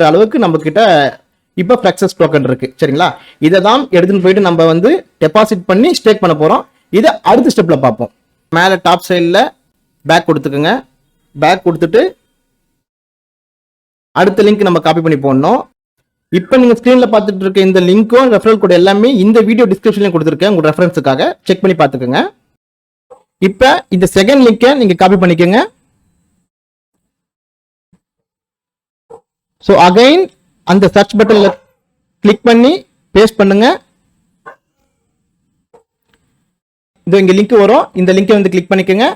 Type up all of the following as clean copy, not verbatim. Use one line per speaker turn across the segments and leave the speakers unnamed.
அளவுக்கு நம்ம கிட்ட இப்போ ஃப்ளெக்ஸஸ் டோக்கன் இருக்கு. சரிங்களா, இதை தான் எடுத்துன்னு போயிட்டு நம்ம வந்து டெபாசிட் பண்ணி ஸ்டேக் பண்ண போறோம். இதை அடுத்த ஸ்டெப்ல பார்ப்போம். மேலே டாப் சைடில் பேக் கொடுத்துக்குங்க. பேக் கொடுத்துட்டு அடுத்த லிங்க் நம்ம காப்பி பண்ணி போடணும். இப்போ நீங்க ஸ்கிரீன்ல பார்த்துட்டு இருக்க இந்த லிங்க்கும் ரெஃபரல் கோட் எல்லாமே இந்த வீடியோ டிஸ்கிரிப்ஷன்ல கொடுத்துருக்கேன். உங்க ரெஃபரன்ஸுக்காக செக் பண்ணி பார்த்துக்கோங்க. இப்போ இந்த செகண்ட் லிங்கை நீங்க காப்பி பண்ணிக்கோங்க. ஸோ அகைன் அந்த சர்ச் பட்டன்ல கிளிக் பண்ணி பேஸ்ட் பண்ணுங்க. இது இங்க லிங்க் வரும். இந்த லிங்கை வந்து கிளிக் பண்ணிக்கோங்க.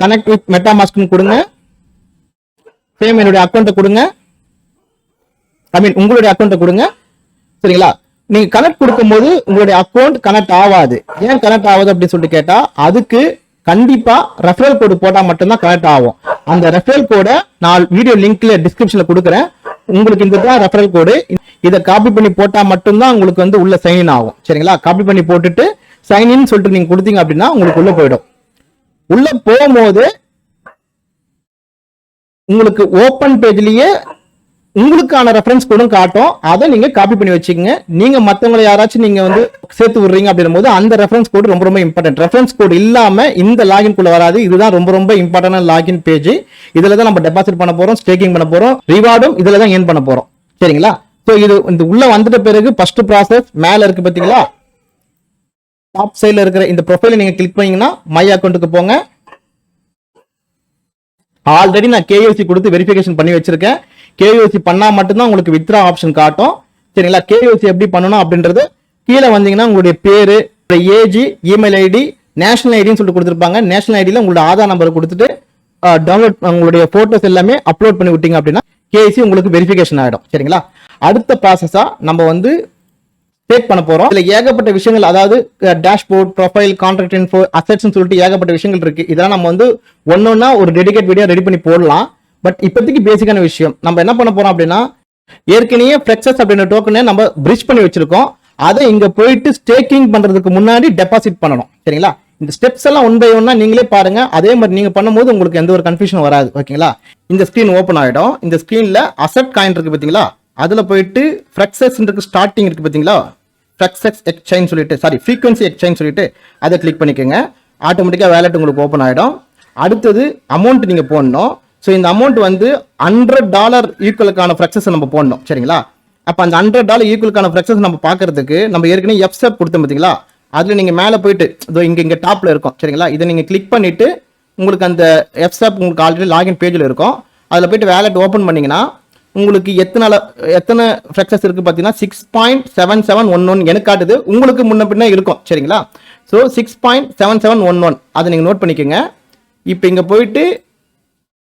கனெக்ட் வித் மெட்டாமாஸ்க்னு கொடுங்க. சேம் என்னுடைய அக்கௌண்ட்டை கொடுங்க. உங்களுடைய அக்கௌண்ட்டை கொடுங்க. சரிங்களா, நீங்க கனெக்ட் கொடுக்கும்போது உங்களுடைய அக்கௌண்ட் கனெக்ட் ஆகாது. ஏன் கனெக்ட் ஆகுது அப்படின்னு சொல்லிட்டு கேட்டா, அதுக்கு கண்டிப்பா ரெஃபரல் கோடு போட்டா மட்டும்தான் கனெக்ட் ஆகும். அந்த ரெஃபரல் கோடை நான் வீடியோ லிங்க்ல டிஸ்கிரிப்ஷன்ல கொடுக்குறேன். உங்களுக்கு இந்த ரெஃபரல் கோடு, இதை காப்பி பண்ணி போட்டா மட்டும்தான் உங்களுக்கு வந்து உள்ள சைன் ஆகும். சரிங்களா, காப்பி பண்ணி போட்டுட்டு சைன் இன் சொல்லிட்டு நீங்க கொடுத்தீங்க அப்படின்னா உங்களுக்கு உள்ள போயிடும். உள்ள போகும்போது உங்களுக்கு ஓபன் பேஜ்லயே உங்களுக்கான ரெஃபரன்ஸ் கோடும் காட்டும். அதை நீங்க காப்பி பண்ணி வச்சுக்கோங்க. நீங்க மத்தவங்களை யாராச்சும் நீங்க வந்து சேர்த்து விடுறீங்க அப்படின்னும் போது அந்த ரெஃபரன்ஸ் கோடு ரொம்ப ரொம்ப இம்பார்ட்டன்ட். ரெஃபரன்ஸ் கோடு இல்லாம இந்த லாகின் குள்ள வராது. இதுதான் ரொம்ப ரொம்ப இம்பார்ட்டன்ட் லாகின் பேஜ். இதுல தான் நம்ம டெபாசிட் பண்ண போறோம், ஸ்டேக்கிங் பண்ண போறோம், ரிவார்டும் இதுல தான் ஏர்ன் பண்ண போறோம். சரிங்களா, சோ இது இந்த உள்ள வந்துட்ட பிறகு ஃபர்ஸ்ட் ப்ராசஸ் மேல இருக்கு பாத்தீங்களா, டாப் சைடுல இருக்கிற இந்த ப்ரொஃபைலை நீங்க கிளிக் பண்ணீங்கன்னா மை அக்கௌண்ட்டுக்கு போங்க. ஆல்ரெடி நான் கேஒய்சி கொடுத்து வெரிஃபிகேஷன் பண்ணி வச்சிருக்கேன். கேஒய்சி பண்ணா மட்டும்தான் உங்களுக்கு வித்ரா ஆப்ஷன் காட்டும். சரிங்களா, கேஒய்சி எப்படி பண்ணணும் அப்படின்றது கீழே வந்தீங்கன்னா உங்களுடைய பேரு, ஏஜ், இமெயில் ஐடி, நேஷனல் ஐடின்னு சொல்லிட்டு கொடுத்துருப்பாங்க. நேஷனல் ஐடியில் உங்களுடைய ஆதார் நம்பர் கொடுத்துட்டு டவுன்லோட் உங்களுடைய போட்டோஸ் எல்லாமே அப்லோட் பண்ணி விட்டீங்க அப்படின்னா கேஒய்சி உங்களுக்கு வெரிஃபிகேஷன் ஆகிடும். சரிங்களா, அடுத்த ப்ராசஸா நம்ம வந்து ஸ்டேக் பண்ண போறோம். இதுல ஏகப்பட்ட விஷயங்கள், அதாவது டேஷ்போர்ட், ப்ரொஃபைல், கான்ட்ராக்ட் இன்ஃபோ, அசெட்ஸ்னு சொல்லிட்டு ஏகப்பட்ட விஷயங்கள் இருக்கு. இதெல்லாம் நம்ம வந்து ஒன்னொன்னா ஒரு டெடிகேட் வீடியோ ரெடி பண்ணி போடலாம். பட் இப்போதைக்கு பேசிக்கான விஷயம் நம்ம என்ன பண்ண போறோம் அப்படின்னா, ஏற்கனவே ஃப்ளெக்ஸஸ் அப்படின்ற டோக்கனை நம்ம பிரிட்ஜ் பண்ணி வச்சிருக்கோம். அதை இங்க போயிட்டு ஸ்டேக்கிங் பண்றதுக்கு முன்னாடி டெபாசிட் பண்ணணும். சரிங்களா, இந்த ஸ்டெப்ஸ் எல்லாம் ஒன் பை ஒன்னா நீங்களே பாருங்க. அதே மாதிரி நீங்க பண்ணும்போது உங்களுக்கு எந்த ஒரு கன்ஃபியூஷன் வராது. ஓகேங்களா, இந்த ஸ்கிரீன் ஓப்பன் ஆயிடும். இந்த ஸ்கிரீன்ல அசெட் காயின் இருக்கு பாத்தீங்களா, அதுல போயிட்டு ஃப்ளெக்ஸஸ் இருக்கு, ஸ்டார்டிங் இருக்கு பாத்தீங்களா, ஃப்ளெக்ஸஸ் எக்ஸ்சேஞ்ச் சொல்லிட்டு, சாரி ஃப்ரீக்வன்சி எக்ஸ்சேஞ்ச் சொல்லிட்டு அதை கிளிக் பண்ணிக்கோங்க. ஆட்டோமேட்டிக்கா வேலெட் உங்களுக்கு ஓப்பன் ஆயிடும். அடுத்தது அமௌண்ட் நீங்க போடணும். ஸோ இந்த அமௌண்ட் வந்து $100 ஈக்குவலுக்கான ஃப்ளெக்ஸஸ் நம்ம போடணும். சரிங்களா, அப்போ அந்த $100 ஈக்குவலுக்கான ஃப்ளெக்ஸஸ் நம்ம பார்க்கறதுக்கு நம்ம ஏற்கனவே எஃப்செப் கொடுத்தோம் பார்த்தீங்களா, அதில் நீங்கள் மேலே போயிட்டு இங்கே டாப்ல இருக்கும். சரிங்களா, இதை நீங்கள் கிளிக் பண்ணிட்டு உங்களுக்கு அந்த எஃப்செப் உங்களுக்கு ஆல்ரெடி லாகின் பேஜில் இருக்கும். அதில் போயிட்டு வேலெட் ஓப்பன் பண்ணீங்கன்னா உங்களுக்கு எத்தனை ஃப்ளெக்ஸஸ் இருக்கு பார்த்தீங்கன்னா 6.7711 எனக்கு காட்டுது. உங்களுக்கு முன்ன பின்ன இருக்கும். சரிங்களா, ஸோ 6.7711 அதை நீங்கள் நோட் பண்ணிக்கோங்க. இப்போ இங்கே போயிட்டு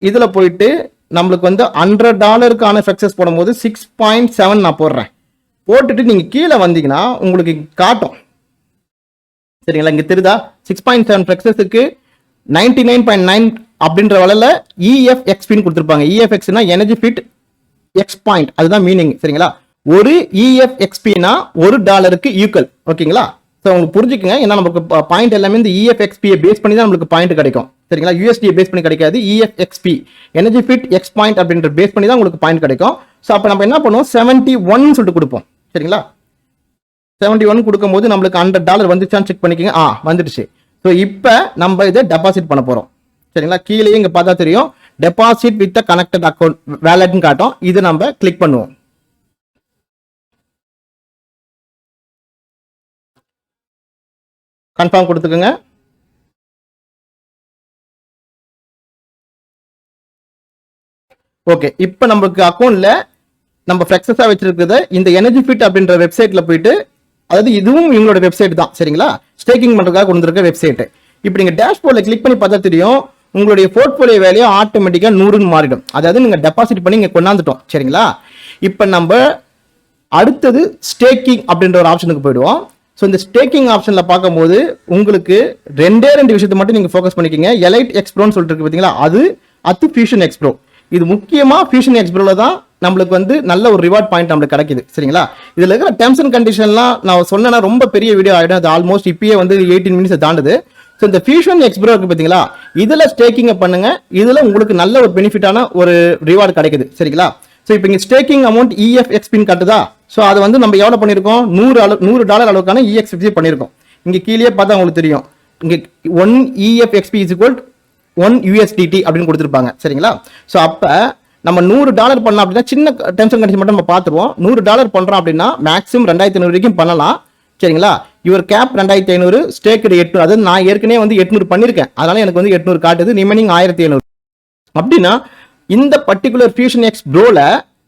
இதில் போயிட்டு நம்மளுக்கு வந்து $100க்கான ஃப்ளெக்ஸஸ் போடும்போது 6.7 நான் போடுறேன். போட்டுட்டு நீங்கள் கீழே வந்தீங்கன்னா உங்களுக்கு காட்டும். சரிங்களா, இங்கே தெரியுதா 6.7 ஃப்ளெக்ஸஸுக்கு 99.9 அப்படின்ற வலையில் EFXPன்னு கொடுத்துருப்பாங்க. EFXனா எனர்ஜி ஃபிட் எக்ஸ் பாயிண்ட், அதுதான் மீனிங். சரிங்களா, ஒரு EFXPனா $1 ஈக்குவல். ஓகேங்களா, ஸோ உங்களுக்கு புரிஞ்சுக்குங்க. ஏன்னா நமக்கு பாயிண்ட் எல்லாமே இந்த EFXP பேஸ் பண்ணி தான் நம்மளுக்கு பாயிண்ட் கிடைக்கும். சரிங்களா, USD பேஸ் பண்ணி கிடைக்காது. EFXP energy fit X point அப்படின்ற பேஸ் பண்ணி தான் உங்களுக்கு பாயிண்ட் கிடைக்கும். ஸோ அப்போ நம்ம என்ன பண்ணுவோம், 71 சொல்லிட்டு கொடுப்போம். சரிங்களா, 71 கொடுக்கும்போது நம்மளுக்கு $100 வந்துச்சான்னு செக் பண்ணிக்கோங்க. வந்துடுச்சு. ஸோ இப்போ நம்ம இதை டெபாசிட் பண்ண போறோம். சரிங்களா, கீழே இங்க பார்த்தா தெரியும் டெபாசிட் வித் கனெக்டட் அக்கௌண்ட் வேலட்னு காட்டும். இது நம்ம கிளிக் பண்ணுவோம். கன்ஃபார்ம் கொடுத்துக்கோங்க. ஓகே, இப்போ நமக்கு அக்கௌண்ட்ல நம்ம ஃப்ளெக்ஸஸா வச்சிருக்கிறது இந்த எனர்ஜி ஃபிட் அப்படின்ற வெப்சைட்ல போயிட்டு, அதாவது இதுவும் இவங்களோட வெப்சைட் தான். சரிங்களா, ஸ்டேக்கிங் பண்றதுக்காக கொண்டு வந்திருக்க வெப்சைட். இப்போ நீங்க டேஷ்போர்ட்ல கிளிக் பண்ணி பார்த்தா தெரியும் உங்களுடைய போர்ட்ஃபோலியோ வேல்யூ ஆட்டோமேட்டிக்கா 100ன்னு மாறிடும். அதாவது நீங்க டெபாசிட் பண்ணி இங்க கொண்டாந்துட்டோம். சரிங்களா, இப்போ நம்ம அடுத்தது ஸ்டேக்கிங் அப்படின்ற ஒரு ஆப்ஷனுக்கு போயிடுவோம். ஸோ இந்த ஸ்டேக்கிங் ஆப்ஷன்ல பார்க்கும்போது உங்களுக்கு ரெண்டு விஷயத்தை மட்டும் நீங்க ஃபோக்கஸ் பண்ணிக்கோங்க. எலைட் எக்ஸ்ப்ரோன்னு சொல்லிட்டு இருக்கு பார்த்தீங்களா, அது ஃபியூஷன் எக்ஸ்ப்ரோ. இது முக்கியமா ஃபியூஷன் எக்ஸ்ப்ரோல தான் நம்மளுக்கு வந்து நல்ல ஒரு ரிவார்ட் பாயிண்ட் நம்மளுக்கு கிடைக்குது. சரிங்களா, இதுல இருக்கிற டெர்ம்ஸ் அண்ட் கண்டிஷன்லாம் நான் சொன்னேன்னா ரொம்ப பெரிய வீடியோ ஆயிடும். அது ஆல்மோஸ்ட் இப்பயே வந்து 18 மினிட்ஸ் தாண்டுது. ஸோ இந்த ஃபியூஷன் எக்ஸ்ப்ரோ இருக்கு பார்த்தீங்களா, இதில் ஸ்டேக்கிங்கை பண்ணுங்க. இதில் உங்களுக்கு நல்ல ஒரு பெனிஃபிட்டான ஒரு ரிவார்டு கிடைக்குது. சரிங்களா? ஸோ இப்போ இங்கே ஸ்டேக்கிங் அமௌண்ட் EFXP காட்டுதா? ஸோ அது வந்து நம்ம எவ்வளோ பண்ணியிருக்கோம், $100 அளவுக்கான EXP பண்ணியிருக்கோம். இங்கே கீழே பார்த்தா உங்களுக்கு தெரியும், இங்கே 1 EFXP is equal 1 USDT அப்படின்னு கொடுத்துருப்பாங்க. சரிங்களா? ஸோ அப்போ நம்ம $100 பண்ணலாம் அப்படின்னா, சின்ன டெர்ம்ஸ் அண்ட் கண்டிஷன் மட்டும் நம்ம பார்த்துருவோம். $100 பண்ணுறோம் அப்படின்னா மேக்ஸிமம் 2500 வரைக்கும் பண்ணலாம். சரிங்களா? Your cap 2500, stack 800. அதாவது நான் ஏற்கனவே வந்து 800 பண்ணியிருக்கேன், அதனால எனக்கு வந்து 800 காட்டுது. ரிமைனிங் 1700. அப்படின்னா இந்த பர்டிகுலர் ஃபியூஷன் எக்ஸ் ப்ரோல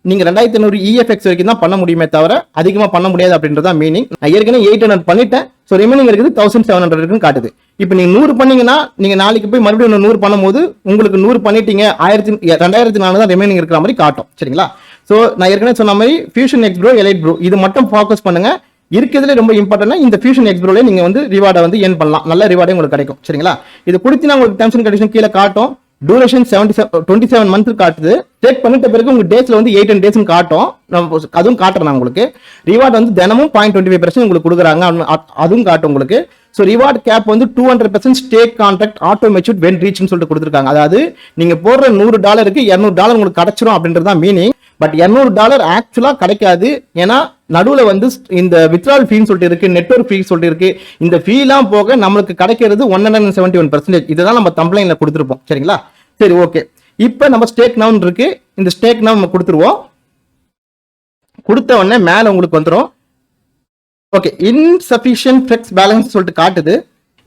நீங்க 2500 EFX வரைக்கும் தான் பண்ண முடியுமே தவிர அதிகமா பண்ண முடியாது அப்படின்றதா மீனிங். நான் ஏற்கனவே 800 பண்ணிட்டேன். ஸோ ரிமைனிங் இருக்குது 1700 இருக்குன்னு காட்டுது. இப்போ நீங்க 100 பண்ணீங்கன்னா, நீங்க நாளைக்கு போய் மறுபடியும் 100 பண்ணும்போது உங்களுக்கு 100 பண்ணிட்டீங்க, 2400 தான் ரிமைனிங் இருக்கிற மாதிரி காட்டும். சரிங்களா? ஸோ நான் ஏற்கனவே சொன்ன மாதிரி fusion X bro, elite bro இது மட்டும் ஃபோக்கஸ் பண்ணுங்க. இருக்கிறதுல ரொம்ப இம்பார்ட்டன்டா இந்த ஃபியூஷன் எக்ஸ் ப்ரோல நீங்க வந்து ரிவார்டை வந்து ஏர்ன் பண்ணலாம். நல்ல ரிவார்டே உங்களுக்கு கிடைக்கும். சரிங்களா? இது கொடுத்தீங்கன்னா உங்களுக்கு டெர்ம்ஸ் அண்ட் கண்டிஷன் கீழே காட்டும். டியூரேஷன் 27 மந்த் காட்டுது. செக் பண்ணிட்ட பிறகு உங்க டேஸ்ல வந்து 8 டேஸ் காட்டும். அதுவும் காட்டுறேன் உங்களுக்கு. ரிவார்டு வந்து தினமும் 0.25% உங்களுக்கு கொடுக்குறாங்க, அதுவும் காட்டும் உங்களுக்கு. ஸோ ரிவார்ட் கேப் வந்து 200% stake contract auto matured when ரீச்னு சொல்லிட்டு கொடுத்துருக்காங்க. அதாவது நீங்க போடுற $100க்கு $200 உங்களுக்கு கிடைச்சிரும் அப்படின்றது தான் மீனிங். பட் $200 ஆக்சுவலா கிடைக்காது. ஏன்னா நடுவில் வந்து இந்த வித்ட்ரால் ஃபீன்னு சொல்லிட்டு இருக்கு, நெட்வொர்க் ஃபீ சொல்லிட்டு இருக்கு. இந்த ஃபீலாம் போக நம்மளுக்கு கிடைக்கிறது 171%. இதுதான் நம்ம கம்ப்ளைண்ட்ல கொடுத்துருப்போம். சரிங்களா? சரி, ஓகே. இப்போ நம்ம ஸ்டேக் நவுன் இருக்கு, இந்த ஸ்டேக் நவுன் நம்ம கொடுத்துருவோம். கொடுத்த உடனே மேல உங்களுக்கு வந்துடும். ஓகே, இன்சஃபிஷியன்ட் ஃப்ளெக்ஸ் பேலன்ஸ் சொல்லிட்டு காட்டுது.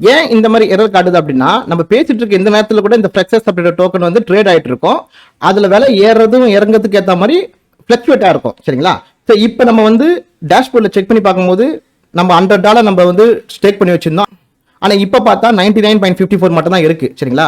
ஏன் இந்த மாதிரி எரர் காட்டுது அப்படின்னா, நம்ம பேசிட்டு இருக்க இந்த நேரத்தில் கூட இந்த ஃப்ளெக்ஸஸ் அப்படின்ற டோக்கன் வந்து ட்ரேட் ஆயிட்டு இருக்கும். அதுல விலை ஏறதும் இறங்கிறதுக்கு ஏற்ற மாதிரி ஃபிளக்சுவேட்டா இருக்கும். சரிங்களா? ஸோ இப்போ நம்ம வந்து டேஷ்போர்டில் செக் பண்ணி பார்க்கும்போது நம்ம $100 நம்ம வந்து ஸ்டேக் பண்ணி வச்சிருந்தோம். ஆனால் இப்போ பார்த்தா 99.54 மட்டும் தான் இருக்கு. சரிங்களா?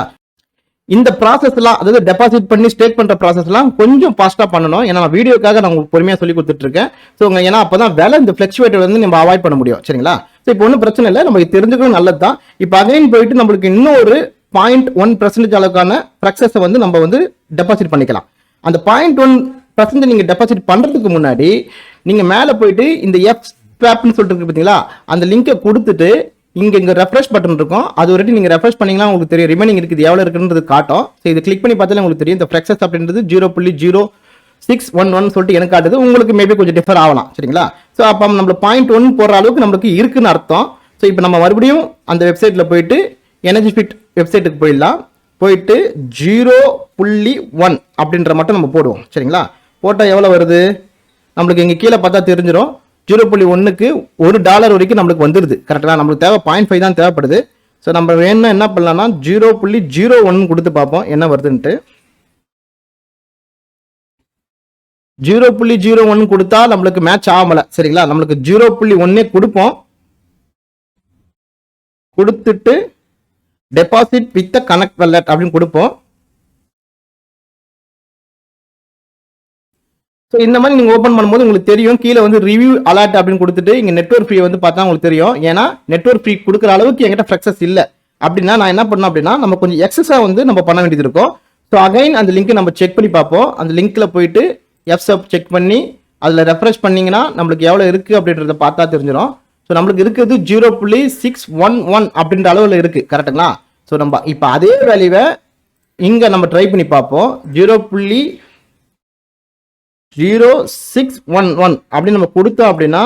இந்த ப்ராசஸ்லாம், அதாவது டெபாசிட் பண்ணி ஸ்டேக் பண்ற ப்ராசஸ்லாம் கொஞ்சம் ஃபாஸ்ட்டாக பண்ணணும். ஏன்னா நான் வீடியோக்காக நான் உங்களுக்கு பொறுமையாக சொல்லி கொடுத்துட்டு இருக்கேன். ஸோ ஏன்னா அப்பதான் வேலை இந்த ஃபிளக்சுவேட்டர் வந்து நம்ம அவாய்ட் பண்ண முடியும். சரிங்களா? ஸோ இப்போ ஒன்றும் பிரச்சனை இல்லை, நமக்கு தெரிஞ்சுக்கணும், நல்லது தான். இப்போ அகைன் போயிட்டு நம்மளுக்கு இன்னொரு 0.1% அளவுக்கான ஃப்ளக்ஸஸை வந்து நம்ம வந்து டெபாசிட் பண்ணிக்கலாம். அந்த 0.1% நீங்க டெபாசிட் பண்றதுக்கு முன்னாடி நீங்க மேல போயிட்டு இந்த எஃப்ஸ்வாப்னு சொல்லிட்டு இருக்கு பாத்தீங்களா, அந்த லிங்கை கொடுத்துட்டு இங்க ரெஃப்ரெஷ் பட்டன் இருக்கும். அது வரைக்கும் நீங்க ரெஃப்ரெஷ் பண்ணீங்கன்னா உங்களுக்கு தெரியும் ரிமைனிங் இருக்குது எவ்வளவு இருக்குன்றது காட்டும். ஸோ இது கிளிக் பண்ணி பார்த்தாலே உங்களுக்கு தெரியும். இந்த ஃப்ளெக்ஸஸ் அப்படின்றது 0.0611 சொல்லிட்டு எனக்கு காட்டுது. உங்களுக்கு மேபி கொஞ்சம் டிஃபர் ஆகலாம். சரிங்களா? ஸோ அப்போ நம்ம 0.1 போடுற அளவுக்கு நம்மளுக்கு இருக்குன்னு அர்த்தம். ஸோ இப்போ நம்ம மறுபடியும் அந்த வெப்சைட்ல போயிட்டு எனர்ஜி ஃபிட் வெப்சைட்டுக்கு போயிடலாம். போயிட்டு 0.1 அப்படின்ற மட்டும் நம்ம போடுவோம். சரிங்களா? போட்டால் எவ்வளோ வருது நம்மளுக்கு இங்கே கீழே பார்த்தா தெரிஞ்சிடும். 0.1க்கு $1 வரைக்கும் நம்மளுக்கு வந்துடுது. கரெக்டாக நம்மளுக்கு தேவை 0.5 தான் தேவைப்படுது. ஸோ நம்ம வேணும் என்ன பண்ணலாம்னா 0.01 கொடுத்து பார்ப்போம் என்ன வருதுன்ட்டு. 0.01 கொடுத்தா நம்மளுக்கு மேட்ச் ஆகல. சரிங்களா? நம்மளுக்கு 0.1 கொடுப்போம். கொடுத்துட்டு டெபாசிட் வித் கனெக்ட் வாலெட் அப்படின்னு கொடுப்போம். ஸோ இந்த மாதிரி நீங்க ஓப்பன் பண்ணும்போது உங்களுக்கு தெரியும், கீழே வந்து ரிவ்யூ அலர்ட் அப்படின்னு கொடுத்துட்டு இங்க நெட்வொர்க் ஃப்ரீ வந்து பார்த்தா உங்களுக்கு தெரியும். ஏன்னா நெட்வொர்க் ஃப்ரீ கொடுக்குற அளவுக்கு என்கிட்ட ஃப்ளெக்ஸஸ் இல்லை. அப்படின்னா நான் என்ன பண்ணணும் அப்படின்னா, நம்ம கொஞ்சம் எக்ஸஸா வந்து நம்ம பண்ண வேண்டியது இருக்கும். ஸோ அகைன் அந்த லிங்க் நம்ம செக் பண்ணி பார்ப்போம். அந்த லிங்க்ல போயிட்டு எஃப்ஸ்வாப் செக் பண்ணி அதில் ரெஃப்ரெஷ் பண்ணீங்கன்னா நம்மளுக்கு எவ்வளோ இருக்குது அப்படின்றத பார்த்தா தெரிஞ்சிடும். ஸோ நம்மளுக்கு இருக்கிறது 0.611 அப்படின்ற அளவில் இருக்கு. கரெக்டுங்களா? ஸோ நம்ம இப்போ அதே வேல்யூவை இங்கே நம்ம ட்ரை பண்ணி பார்ப்போம். 0.0611 அப்படின்னு நம்ம கொடுத்தோம் அப்படின்னா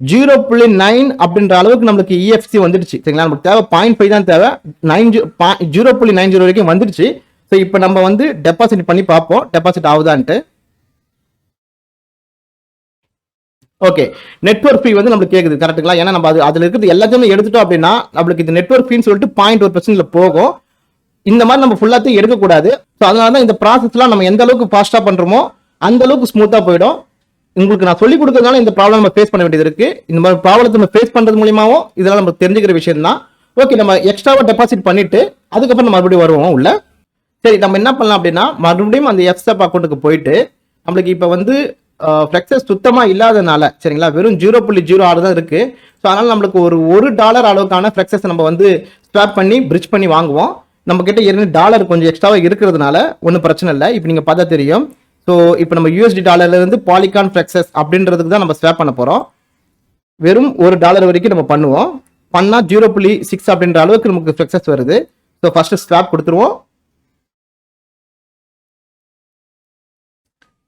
0.9 அப்படின்ற அளவுக்கு நம்மளுக்கு EFC வந்துடுச்சு. சரிங்களா? நமக்கு தேவை 0.5 தான் தேவை. 0.90 வரைக்கும் வந்துடுச்சு. ஸோ இப்போ நம்ம வந்து டெபாசிட் பண்ணி பார்ப்போம் டெபாசிட் ஆகுதான்ட்டு. ஓகே, நெட்வொர்க் ஃபீ வந்து நம்மளுக்கு கேக்குது. கரெக்ட்டுங்களா? ஏன்னா நம்ம அதுல இருக்கிறது எல்லாத்தையுமே எடுத்துட்டோம் அப்படின்னா நம்மளுக்கு இந்த நெட்வொர்க் ஃபீன்னு சொல்லிட்டு 0.1% போகும். இந்த மாதிரி நம்ம ஃபுல்லாத்தையும் எடுக்கக்கூடாது. ஸோ அதனால தான் இந்த ப்ராசஸ்லாம் நம்ம எந்த அளவுக்கு ஃபாஸ்ட்டாக பண்றோமோ அந்த அளவுக்கு ஸ்மூத்தாக போயிடும். உங்களுக்கு நான் சொல்லிக் கொடுக்கறதுனால இந்த ப்ராப்ளம் நம்ம ஃபேஸ் பண்ண வேண்டியது இருக்கு. இந்த மாதிரி ப்ராப்ளத்தை நம்ம ஃபேஸ் பண்றது மூலியமாவும் இதெல்லாம் நம்ம தெரிஞ்சுக்கிற விஷயம் தான். ஓகே, நம்ம எக்ஸ்ட்ராவா டெபாசிட் பண்ணிட்டு அதுக்கப்புறம் நம்ம மறுபடியும் வருவோம் உள்ள. சரி, நம்ம என்ன பண்ணலாம் அப்படின்னா மறுபடியும் அந்த எஃப்ஸ்வாப் அக்கௌண்ட்டுக்கு போயிட்டு நம்மளுக்கு இப்போ வந்து ஃப்ளெக்ஸஸ் சுத்தமா இல்லாதனால, சரிங்களா, வெறும் 0.06 தான் இருக்கு. ஸோ அதனால நம்மளுக்கு ஒரு $1 அளவுக்கான ஃப்ளெக்ஸஸ் நம்ம வந்து ஸ்வாப் பண்ணி பிரிட்ஜ் பண்ணி வாங்குவோம். நம்ம கிட்ட ஏற்கனவே டாலர் கொஞ்சம் எக்ஸ்ட்ராவா இருக்கிறதுனால ஒன்றும் பிரச்சனை இல்லை. இப்போ நீங்க பார்த்தா தெரியும். ஸோ இப்போ நம்ம USD டாலர்ல இருந்து பாலிகான் ஃப்ளெக்ஸஸ் அப்படின்றதுக்கு தான் நம்ம ஸ்வாப் பண்ண போறோம். வெறும் $1 வரைக்கும் நம்ம பண்ணுவோம். பண்ணா 0.6 அப்படின்ற அளவுக்கு நமக்கு சக்சஸ் வருது. ஸோ ஃபர்ஸ்ட் ஸ்வாப் கொடுத்துருவோம்,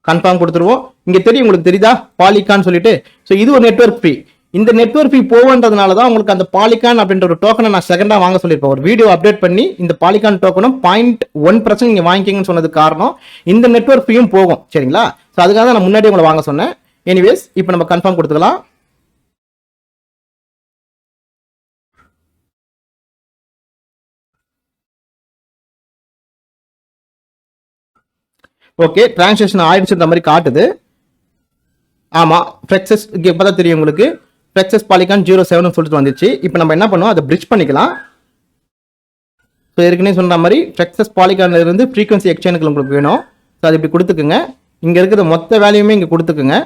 கன்ஃபார்ம் கொடுத்துருவோம். இங்க தெரியும், உங்களுக்கு தெரியுதா பாலிகான் சொல்லிட்டு. ஸோ இது ஒரு நெட்வொர்க் ஃபீ. இந்த நெட்வொர்க் ஃபீ போவன்றதுனால தான் உங்களுக்கு அந்த பாலிகான் அப்படின்ற ஒரு டோக்கனை நான் செகண்டா வாங்க சொல்லியிருப்பேன். ஒரு வீடியோ அப்டேட் பண்ணி இந்த பாலிகான் டோக்கனும் 0.1% நீங்க வாங்கிக்கிங்கன்னு சொன்னது காரணம் இந்த நெட்வொர்க் ஃபீயும் போகும். சரிங்களா? ஸோ அதுக்காக தான் நான் முன்னாடி உங்களை வாங்க சொன்னேன். எனிவேஸ் இப்போ நம்ம கன்ஃபார்ம் கொடுத்துக்கலாம். ஓகே, டிரான்சாக்ஷன் ஆயிடுச்சுன்ற மாதிரி காட்டுது. ஆமா, ஃப்ளெக்ஸஸ் இப்பதான் தெரியும் உங்களுக்கு. ஃப்ளெக்ஸஸ் பாலிகான் 07 சொல்லிட்டு வந்துச்சு. இப்போ நம்ம என்ன பண்ணுவோம், அதை பிரிட்ஜ் பண்ணிக்கலாம். ஸோ ஏற்கனவே சொன்ன மாதிரி ஃப்ளெக்ஸஸ் பாலிகான்ல இருந்து ஃப்ரீக்வன்சி எக்ஸ்சேஞ்சுக்கு உங்களுக்கு வேணும். ஸோ அது இப்படி கொடுத்துக்குங்க. இங்க இருக்கிற மொத்த வேல்யூமே இங்க கொடுத்துக்குங்க.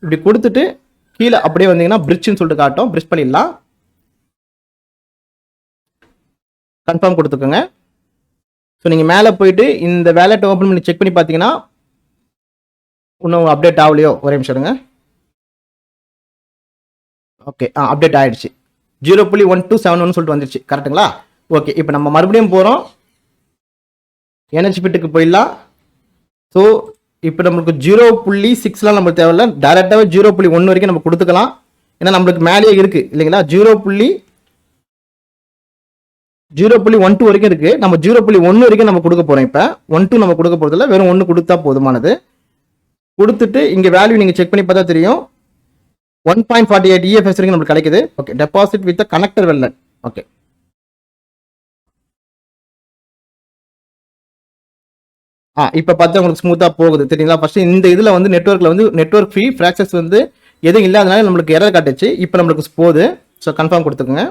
இப்படி கொடுத்துட்டு கீழே அப்படியே வந்தீங்கன்னா பிரிட்ஜ்னு சொல்லிட்டு காட்டும். பிரிட்ஜ் பண்ணிடலாம். கன்ஃபார்ம் கொடுத்துக்கோங்க. ஸோ நீங்கள் மேலே போயிட்டு இந்த வேலெட் ஓப்பன் பண்ணி செக் பண்ணி பார்த்தீங்கன்னா இன்னும் அப்டேட் ஆகலையோ, ஒரே நிமிஷம் இருங்க. ஓகே, அப்டேட் ஆயிடுச்சு. 0.1271 சொல்லிட்டு வந்துருச்சு. கரெக்டுங்களா? ஓகே, இப்போ நம்ம மறுபடியும் போகிறோம், எனர்ஜி பிட்டுக்கு போயிடலாம். ஸோ இப்போ நம்மளுக்கு 0.6லாம் நம்மளுக்கு தேவையில்ல, டைரெக்டாகவே 0.1 வரைக்கும் நம்ம கொடுத்துக்கலாம். ஏன்னா நம்மளுக்கு மேலேயே இருக்குது இல்லைங்களா? 0.12 வரைக்கும் இருக்கு. நம்ம 0.1 வரைக்கும் நம்ம கொடுக்க போறோம். இப்ப 1.2 நம்ம கொடுக்க போறதில்ல, வெறும் 1 கொடுத்தா போதுமானது. கொடுத்துட்டு இங்க வேல்யூ நீங்க செக் பண்ணி பார்த்தா தெரியும், 1.48 EFS வரைக்கும் நமக்கு கிடைக்குது. Okay, deposit with connector wallet. Okay, இப்ப பார்த்தா உங்களுக்கு ஸ்மூத்தா போகுது தெரியுங்களா? ஃபர்ஸ்ட் இந்த இதுல வந்து நெட்வொர்க்ல வந்து நெட்வொர்க் ஃப்ரீ ஃபிராக்சஸ் வந்து எதுவும் இல்லாதனால நம்மளுக்கு எரர் காட்டுச்சு. இப்போ நம்மளுக்கு போகுது. ஸோ கன்ஃபார்ம் கொடுத்துக்கோங்க.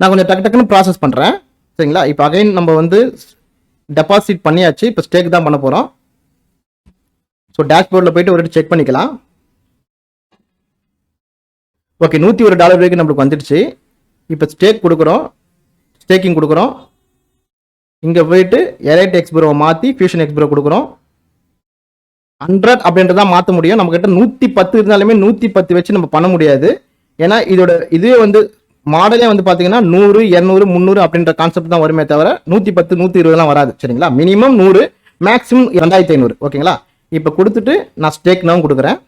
நான் கொஞ்சம் டக்குன்னு ப்ராசஸ் பண்ணுறேன். சரிங்களா? இப்போ அகைன் நம்ம வந்து டெபாசிட் பண்ணியாச்சு. இப்போ ஸ்டேக் தான் பண்ண போகிறோம். ஸோ டேஷ்போர்டில் போயிட்டு ஒரு செக் பண்ணிக்கலாம். ஓகே, $101 வரைக்கும் நம்மளுக்கு வந்துடுச்சு. இப்போ ஸ்டேக் கொடுக்குறோம், ஸ்டேக்கிங் கொடுக்குறோம். இங்கே போயிட்டு எலைட் எக்ஸ்ப்ரோவை மாற்றி ஃபியூஷன் எக்ஸ்ப்ரோ கொடுக்குறோம். 100 அப்படின்றதான் மாற்ற முடியும். நம்மக்கிட்ட 110 இருந்தாலுமே 110 வச்சு நம்ம பண்ண முடியாது. ஏன்னா இதோட இதுவே வந்து மாடலே வந்து பாத்தீங்கன்னா 100, 200, 300 அப்படின்ற கான்செப்ட் தான் வருமே தவிர 110, 120 வராது. சரிங்களா? Minimum 100, maximum 2500. ஓகேங்களா? இப்போ கொடுத்துட்டு நான் ஸ்டேக் நவ் கொடுக்குறேன்.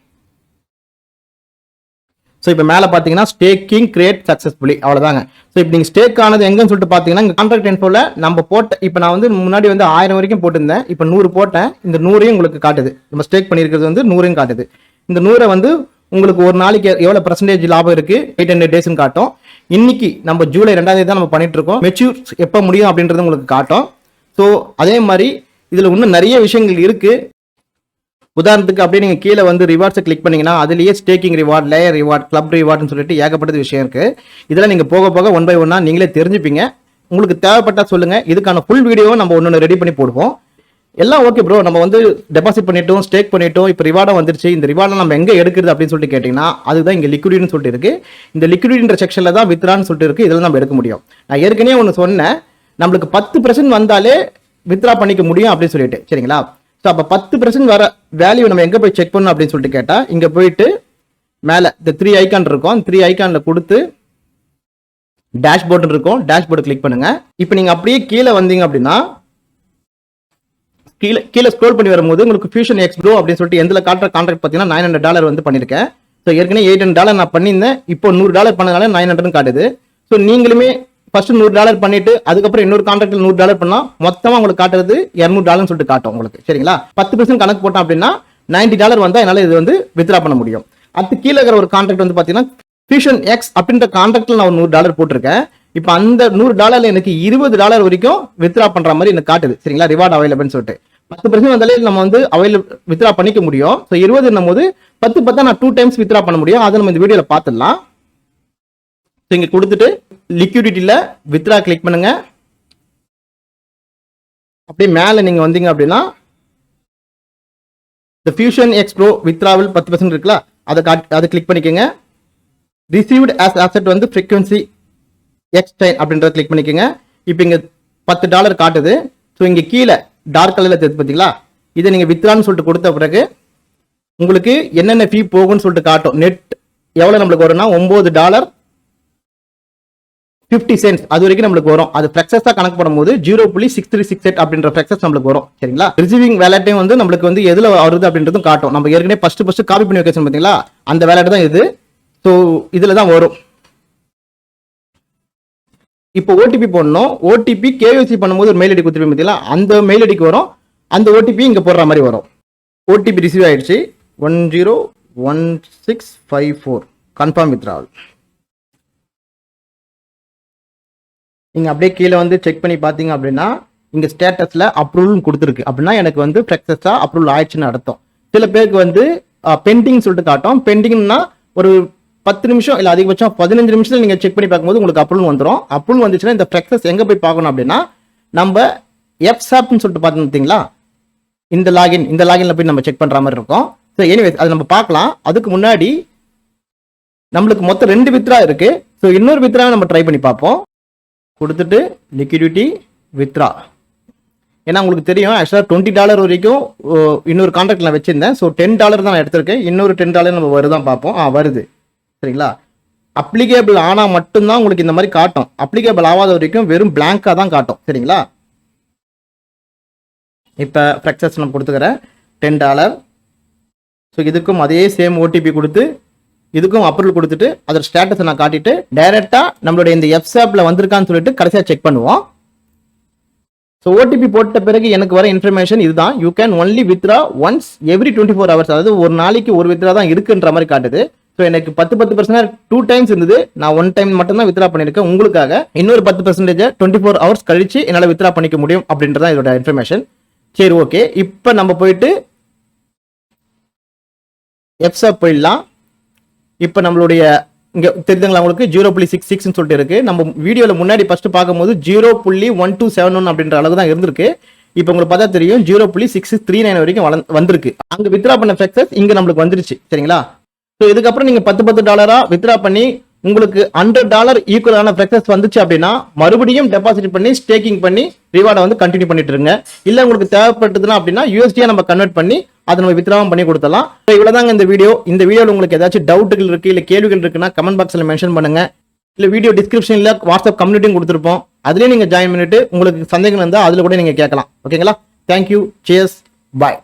ஸோ இப்போ மேலே பார்த்தீங்கன்னா ஸ்டேக்கிங் கிரியேட் சக்ஸஸ்ஃபுல்லி, அவ்வளோதாங்க. ஸோ இப்போ நீங்கள் ஸ்டேக் ஆனது எங்கன்னு சொல்லிட்டு பார்த்தீங்கன்னா இங்கே கான்ட்ராக்ட் இன்ஃபோல நம்ம போட்ட, இப்போ நான் வந்து முன்னாடி வந்து 1000 வரைக்கும் போட்டிருந்தேன். இப்போ 100 போட்டேன். இந்த 100ஐயும் உங்களுக்கு காட்டுது. நம்ம ஸ்டேக் பண்ணியிருக்கிறது வந்து 100ஐயும் காட்டுது. இந்த 100 வந்து உங்களுக்கு ஒரு நாளைக்கு எவ்வளோ % லாபம் இருக்கு, 800 டேஸ்ன்னு காட்டும். இன்னைக்கு நம்ம ஜூலை 2 தான் நம்ம பண்ணிட்டு இருக்கோம். மெச்சூர் எப்போ முடியும் அப்படின்றது உங்களுக்கு காட்டும். ஸோ அதே மாதிரி இதில் இன்னும் நிறைய விஷயங்கள் இருக்கு. உதாரணத்துக்கு அப்படியே நீங்கள் கீழே வந்து ரிவார்ட்ஸை கிளிக் பண்ணீங்கன்னா அதுலேயே staking reward, layer reward, club ரிவார்ட்னு சொல்லிட்டு ஏகப்பட்டது விஷயம் இருக்கு. இதெல்லாம் நீங்கள் போக போக 1 by 1 நீங்களே தெரிஞ்சுப்பீங்க. உங்களுக்கு தேவைப்பட்டா சொல்லுங்க, இதுக்கான ஃபுல் வீடியோவை நம்ம ஒன்று ரெடி பண்ணி போடுவோம். எல்லாம் ஓகே ப்ரோ, நம்ம வந்து டெபாசிட் பண்ணிட்டோம், ஸ்டேக் பண்ணிட்டோம், இப்போ ரிவார்டும் வந்துருச்சு. இந்த ரிவார்டை நம்ம எங்கே எடுக்கிறது அப்படின்னு சொல்லிட்டு கேட்டிங்கன்னா அதுதான் இங்கே லிக்விடிட்டின்னு சொல்லிட்டு இருக்கு. இந்த லிக்விடிட்டின்ற செக்ஷனில் தான் வித்ரான்னு சொல்லிட்டு இருக்கு. இதில் நம்ம எடுக்க முடியும். நான் ஏற்கனவே ஒன்று சொன்னேன், நம்மளுக்கு 10% வந்தாலே வித்ரா பண்ணிக்க முடியும் அப்படின்னு சொல்லிட்டு. சரிங்களா? ஸோ அப்போ 10% வர வேல்யூ நம்ம எங்கே போய் செக் பண்ணணும் அப்படின்னு சொல்லிட்டு கேட்டால் இங்கே போயிட்டு மேலே இந்த 3 ஐக்கான் இருக்கும். 3 ஐக்கானில் கொடுத்து டேஷ்போர்டு இருக்கும். டேஷ்போர்டு கிளிக் பண்ணுங்க. இப்போ நீங்கள் அப்படியே கீழே வந்தீங்க அப்படின்னா கீழே ஸ்க்ரோல் பண்ணி வரும்போது உங்களுக்கு ஃபியூஷன் எக்ஸ்ப்ரோ அப்படின்னு சொல்லிட்டு எந்த காட்டுற கான்ட்ராக்ட் பார்த்தீங்கன்னா $900 வந்து பண்ணியிருக்கேன். ஸோ ஏற்கனவே $800 நான் பண்ணியிருந்தேன். இப்போ $100 பண்ணதுனால 900 காட்டுது. ஸோ நீங்களுமே ஃபர்ஸ்ட் $100 பண்ணிட்டு அதுக்கப்புறம் இன்னொரு கான்ட்ராக்ட்ல $100 பண்ணா மொத்தமா உங்களுக்கு காட்டுறது $200 சொல்லிட்டு காட்டும் உங்களுக்கு. சரிங்களா? 10% கணக்கு போட்டோம் அப்படின்னா $90 வந்தா என்னால இது வந்து வித்ரா பண்ண முடியும். அது கீழே இருக்கிற ஒரு கான்ட்ராக்ட் வந்து பாத்தீங்கன்னா ஃபியூஷன் எக்ஸ் அப்படின்ற கான்ட்ராக்ட்ல நான் $100 போட்டிருக்கேன். இப்போ அந்த $100 எனக்கு $20 வரைக்கும் வித்ரா பண்ற மாதிரி எனக்கு காட்டுது. சரிங்களா? ரிவார்ட் அவைலபிள்னு சொல்லிட்டு 10% வந்தாலே நம்ம வந்து வித்ரா பண்ணிக்க முடியும். ஸோ 20 போது 10 நான் 2 டைம்ஸ் வித்ரா பண்ண முடியும். அதை நம்ம இந்த வீடியோல பார்த்துடலாம். இங்க கொடுத்துட்டு லிக்விடிட்டியில வித்ரா கிளிக் பண்ணுங்க. அப்படியே மேல நீங்க வந்தீங்க அப்படின்னா இந்த ஃபியூஷன் எக்ஸ் ப்ரோ வித்ராவில் 10% இருக்குல்ல, அதை கிளிக் பண்ணிக்கோங்க. ரிசீவ்டு ஆஸ் அசெட் வந்து ஃப்ரீக்வன்சி எக்ஸ் டைன் அப்படின்றத கிளிக் பண்ணிக்கோங்க. இப்போ இங்க $10 காட்டுது. ஸோ இங்க கீழே டார்க் கலர்ல தெரியுது பார்த்தீங்களா, இதை நீங்க வித்ரான்னு சொல்லிட்டு கொடுத்த பிறகு உங்களுக்கு என்னென்ன ஃபீ போகும்னு சொல்லிட்டு காட்டும். நெட் எவ்வளவு நம்மளுக்கு வரும்னா $9.50 அது வரைக்கும் நம்மளுக்கு வரும். அது ஃபிளெக்ஸஸா கணக்கு பண்ணும்போது 0.6368 அப்படின்ற ஃபிளெக்ஸஸ் நம்மளுக்கு வரும். சரிங்களா? ரிசீவிங் வேலட்டையும் வந்து நம்மளுக்கு வந்து எதுல வருது அப்படின்றதும் காட்டும். நம்ம ஏற்கனவே ஃபர்ஸ்ட் காப்பி பண்ணி வைக்கணும் பாத்தீங்களா, அந்த வேலட் தான் இது. ஸோ இதுல தான் வரும். இப்போ ஓடிபி போடணும். ஓடிபி கேஒய்சி பண்ணும்போது ஒரு மெயில் ஐடி கொடுத்துருப்பீங்க பார்த்தீங்களா, அந்த மெயில் ஐடிக்கு வரும். அந்த ஓடிபி இங்க போடுற மாதிரி வரும். ஓடிபி ரிசீவ் ஆயிடுச்சு. 101654 கன்ஃபார்ம் வித்ட்ராவல். நீங்க அப்படியே கீழே வந்து செக் பண்ணி பாத்தீங்க அப்படின்னா இங்க ஸ்டேட்டஸ்ல அப்ரூவல் கொடுத்துருக்கு. அப்படின்னா எனக்கு வந்து ஃபிளெக்ஸஸா அப்ரூவல் ஆயிடுச்சுன்னு அர்த்தம். சில பேருக்கு வந்து பெண்டிங் சொல்லிட்டு காட்டும். பெண்டிங்னா ஒரு 10 நிமிஷம் இல்ல அதிகபட்சம் 15 நிமிஷத்துல நீங்க செக் பண்ணி பார்க்கும்போது உங்களுக்கு அப்ரூவல் வந்துடும். அப்ரூவல் வந்துச்சுன்னா இந்த ஃபிளெக்ஸஸ் எங்க போய் பார்க்கணும் அப்படின்னா நம்ம எப்சாப்னு சொல்லிட்டு பார்த்தீங்களா, இந்த லாகின்ல போய் நம்ம செக் பண்ற மாதிரி இருக்கும். ஸோ எனிவேஸ் அது நம்ம பார்க்கலாம். அதுக்கு முன்னாடி நம்மளுக்கு மொத்தம் 2 வித்ரா இருக்கு. ஸோ இன்னொரு வித்ரா நம்ம ட்ரை பண்ணி பார்ப்போம். கொடுத்துட்டு லிக்விடிட்டி வித்ரா, ஏன்னா உங்களுக்கு தெரியும் ஆக்சுவலாக $20 வரைக்கும் இன்னொரு கான்ட்ராக்ட் நான் வச்சிருந்தேன். ஸோ $10 தான் நான் எடுத்திருக்கேன். இன்னொரு $10 நம்ம வருதான் பார்ப்போம். வருது. சரிங்களா? அப்ளிகேபிள் ஆனா மட்டும்தான் உங்களுக்கு இந்த மாதிரி காட்டும். அப்ளிகேபிள் ஆகாத வரைக்கும் வெறும் பிளாங்கா தான் காட்டும். சரிங்களா? இப்போ ஃபிளெக்ஸஸ் நம்ம கொடுத்துக்கிறேன் $10. ஸோ இதுக்கும் அதே சேம் ஓடிபி கொடுத்து இதுக்கும் அப்ரூவல் கொடுத்துட்டு அதோட ஸ்டேட்டஸை நான் காட்டிட்டு டைரக்டா நம்மளுடைய இந்த எப்சாப்ல வந்திருக்கான்னு சொல்லிட்டு கடைசியா செக் பண்ணுவோம். ஸோ ஓடிபி போட்ட பிறகு எனக்கு வர இன்ஃபர்மேஷன் இதுதான். You can only withdraw once every 24 hours. அதாவது ஒரு நாளைக்கு ஒரு வித்ரா தான் இருக்குன்ற மாதிரி காட்டுது. ஸோ எனக்கு 10% 2 times இருந்தது. நான் 1 time மட்டும் தான் வித்ரா பண்ணிருக்கேன். உங்களுக்காக இன்னொரு 10% 24 hours கழிச்சு என்னால் வித்ரா பண்ணிக்க முடியும் அப்படின்றதான் இதோட இன்ஃபர்மேஷன். சரி, ஓகே. இப்போ நம்ம போயிட்டு எப்சாப் போயிடலாம். இப்போ நம்மளுடைய இங்க தெரியுதுங்களா உங்களுக்கு 0.66 சொல்லிட்டு இருக்கு. நம்ம வீடியோல முன்னாடி ஃபர்ஸ்ட் பார்க்கும்போது 0.1271 அப்படின்ற அளவு தான் இருந்திருக்கு. இப்போ உங்களுக்கு பார்த்தா தெரியும் 0.639 வரைக்கும் வந்திருக்கு. அங்க வித்ரா பண்ண ஃபிளெக்ஸஸ் இங்க நம்மளுக்கு வந்துருச்சு. சரிங்களா? ஸோ இதுக்கப்புறம் நீங்க $10 வித்ரா பண்ணி உங்களுக்கு $100 ஈக்குவலான ஃபிளெக்ஸஸ் வந்துச்சு அப்படின்னா மறுபடியும் டெபாசிட் பண்ணி ஸ்டேக்கிங் பண்ணி ரிவார்டை வந்து கண்டினியூ பண்ணிட்டு இருங்க. இல்ல உங்களுக்கு தேவைப்பட்டதுன்னா அப்படின்னா யூஎஸ்டியா நம்ம கன்வெர்ட் பண்ணி அதை நம்ம வித்ராவும் பண்ணி கொடுத்தலாம். இவ்வளவுதாங்க இந்த வீடியோ. இந்த வீடியோவில் உங்களுக்கு ஏதாச்சும் டவுட்டுகள் இருக்கு இல்ல கேள்விகள் இருக்குன்னா கமெண்ட் பாக்ஸ்ல மென்ஷன் பண்ணுங்க. இல்ல வீடியோ டிஸ்கிரிப்ஷன்ல வாட்ஸ்அப் கம்யூனிட்டியும் கொடுத்துருப்போம். அதுலயே நீங்க ஜாயின் பண்ணிட்டு உங்களுக்கு சந்தேகம் இருந்தா அதுல கூட நீங்க கேட்கலாம். ஓகேங்களா? தேங்க்யூ. சியர்ஸ். பாய்.